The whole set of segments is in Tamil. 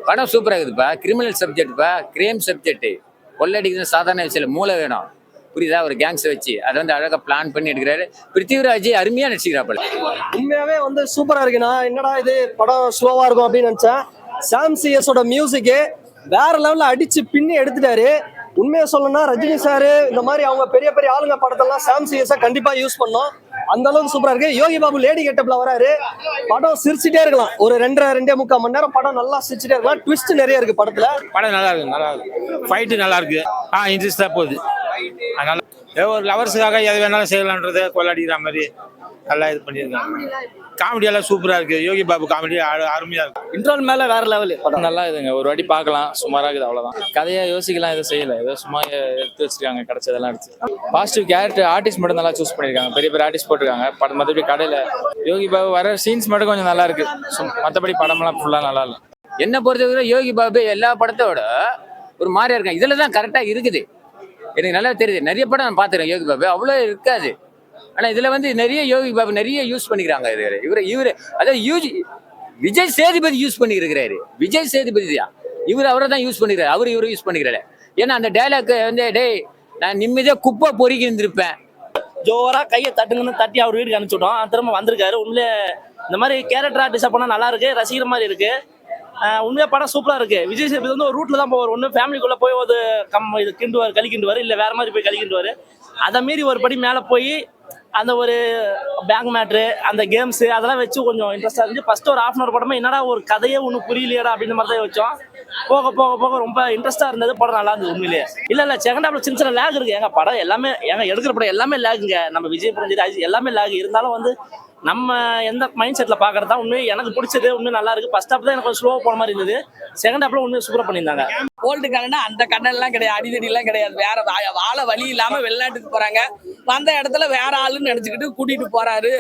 படம் சூப்பராக இருக்குதுப்பா. கிரிமினல் சப்ஜெக்ட்ப்பா, கிரைம் சப்ஜெக்ட். கொள்ளடிக்கிறது சாதாரண விஷயம் இல்லை, மூளை வேணும். புரியுதா? ஒரு கேங்ஸை வச்சு அதை வந்து அழகாக பிளான் பண்ணி எடுக்கிறாரு. பிருத்திவிராஜ் அருமையாக நடிச்சுக்கிறாப்பல. உண்மையாவே வந்து சூப்பரா இருக்குண்ணா. என்னடா இது படம் ஸ்லோவா இருக்கும் அப்படின்னு நினைச்சேன். சாம் சிஎஸோட மியூசிக்கு வேற லெவல்ல அடிச்சு பின்னி எடுத்துட்டாரு. உண்மையை சொல்லணும்னா ரஜினி சாரு இந்த மாதிரி அவங்க பெரிய பெரிய ஆளுங்க படத்தெல்லாம் சாம் சிஎஸ கண்டிப்பா யூஸ் பண்ணோம். அந்த அளவுக்கு சூப்பரா இருக்கு. யோகி பாபு லேடி கெட்டப்ல வராரு. படம் சிரிச்சுட்டே இருக்கலாம். ஒரு 2.5 மணி நேரம் படம் நல்லா சிரிச்சுட்டே இருக்கலாம். ட்விஸ்ட் நிறைய இருக்கு படத்துல. படம் நல்லா இருக்கு, நல்லா இருக்கு. ஃபைட்டு நல்லா இருக்கு. இன்ட்ரெஸ்டா போகுது. அதனால ஒரு லவர்ஸுக்காக எது வேணாலும் செய்யலான்றது கொள்ளடிக்கிற மாதிரி நல்லா இது பண்ணியிருக்காங்க. காமெடி எல்லாம் சூப்பரா இருக்கு. யோகி பாபு காமெடி அருமையா இருக்கு. இன்ட்ரோல் மேல வேற லெவல். படம் நல்லா இருக்குங்க. ஒரு வாட்டி பார்க்கலாம். சுமாரா இருக்குது, அவ்வளவுதான். கதையா யோசிக்கலாம் எதுவும் செய்யல. ஏதோ சும்மா எடுத்து வச்சிருக்காங்க, கிடைச்சதெல்லாம் எடுத்து. பாசிட்டிவ் கேரக்டர் ஆர்டிஸ்ட் மட்டும் நல்லா சூஸ் பண்ணிருக்காங்க. பெரிய பெரிய ஆர்டிஸ்ட் போட்டிருக்காங்க. படம் மற்றபடி கடையில யோகி பாபு வர சீன்ஸ் மட்டும் கொஞ்சம் நல்லா இருக்கு. மற்றபடி படம்லாம் ஃபுல்லா நல்லா இல்லை. என்ன பொறுத்தவரை யோகி பாபு எல்லா படத்தோட ஒரு மாதிரியா இருக்காங்க. இதுல தான் கரெக்டா இருக்குது. எனக்கு நல்லா தெரியுது. நிறைய படம் நான் பார்த்துக்கிறேன் யோகி பாபு, அவ்வளோ இருக்காது. ஆனா இதுல வந்து நிறைய யோகி பாபு நிறைய யூஸ் பண்ணிக்கிறாங்க. இவரு அதாவது விஜய் சேதுபதி யூஸ் பண்ணிருக்கிறாரு. விஜய் சேதுபதி தான் அவரை தான் யூஸ் பண்ணிக்கிறாரு. இவரை யூஸ் பண்ணிக்கிறாரு. ஏன்னா அந்த டைலாக் வந்து டேய் நான் நிம்மதியா குப்பை பொறுக்கி இருந்திருப்பேன், ஜோரா கையை தட்டுங்கன்னு தட்டி அவர் வீட்டுக்கு அனுப்பிச்சுட்டோம். திரும்ப வந்திருக்காரு. உண்மையிலே இந்த மாதிரி கேரக்டர் ஆர்டிஸ்டா பண்ணா நல்லா இருக்கு, ரசிக்கிற மாதிரி இருக்கு. உண்மையா படம் சூப்பரா இருக்கு. விஜய் சேதுபதி வந்து ஒரு ரூட்ல தான் போவார். ஒன்று ஃபேமிலிக்குள்ள போய் ஒரு இது கிண்டுவார், கழிக்கிண்டுவார், இல்லை வேற மாதிரி போய் கழிக்கிண்டுவார். அதை மீறி ஒரு படி மேலே போய் அந்த ஒரு பேங்க் மேட்ரு, அந்த கேம்ஸ் அதெல்லாம் வச்சு கொஞ்சம் இன்ட்ரெஸ்டாக இருந்துச்சு. ஃபர்ஸ்ட் ஒரு ½ படமே என்னடா ஒரு கதையே ஒன்றும் புரியலையடா அப்படின்ற மாதிரி தான் வச்சோம். போக போக போக ரொம்ப இன்ட்ரெஸ்டாக இருந்தது. படம் நல்லா இருந்தது உண்மையிலேயே. இல்லை செகண்ட் ஹாஃப்ல சின்ன லேக் இருக்கு. எங்க படம் எல்லாமே எடுக்கிற படம் எல்லாமே லேக்குங்க. நம்ம விஜய் புரிஞ்சது எல்லாமே லேக் இருந்தாலும் வந்து நம்ம எந்த மைண்ட் செட்டில் பார்க்கறது தான் உண்மையை எனக்கு பிடிச்சது. உண்மையை நல்லா இருக்கு. ஃபர்ஸ்ட் ஹாஃப் தான் எனக்கு கொஞ்சம் ஸ்லோவாக போன மாதிரி இருந்தது. செகண்ட் ஹாஃப்ல உண்மையை சூப்பராக பண்ணியிருந்தாங்க. ஓல்டு கலன்னா அந்த கடல்லாம் கிடையாது, அடிதடிலாம் கிடையாது. வேற வாழ வழி இல்லாம வெளிநாட்டுக்கு போறாங்க. வந்த இடத்துல வேற ஆளுன்னு நினைச்சுக்கிட்டு கூட்டிட்டு போறாரு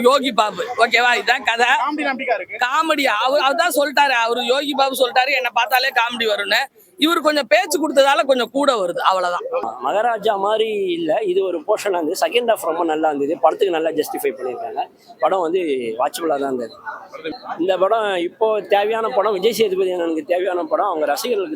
யோகி பாபு. ஓகேவா? இதுதான் கதை. காமெடி அவர் தான் சொல்லிட்டாரு. அவரு யோகி பாபு சொல்லிட்டாரு என்ன பார்த்தாலே காமெடி வரும்னு. இவரு கொஞ்சம் பேச்சு கொடுத்ததால கொஞ்சம் கூட வருது, அவ்வளவுதான். மகாராஜா மாதிரி இல்லை, இது ஒரு போர்ஷனாக இருந்தது. செகண்ட் ஹாஃப் ரொம்ப நல்லா இருந்தது. படத்துக்கு நல்லா ஜஸ்டிஃபை பண்ணியிருக்காங்க. படம் வந்து வாட்சபிளாக தான் இருந்தது. இந்த படம் இப்போ தேவையான படம். விஜய் சேதுபதி எனக்கு தேவையான படம். அவங்க ரசிகர்களுக்கு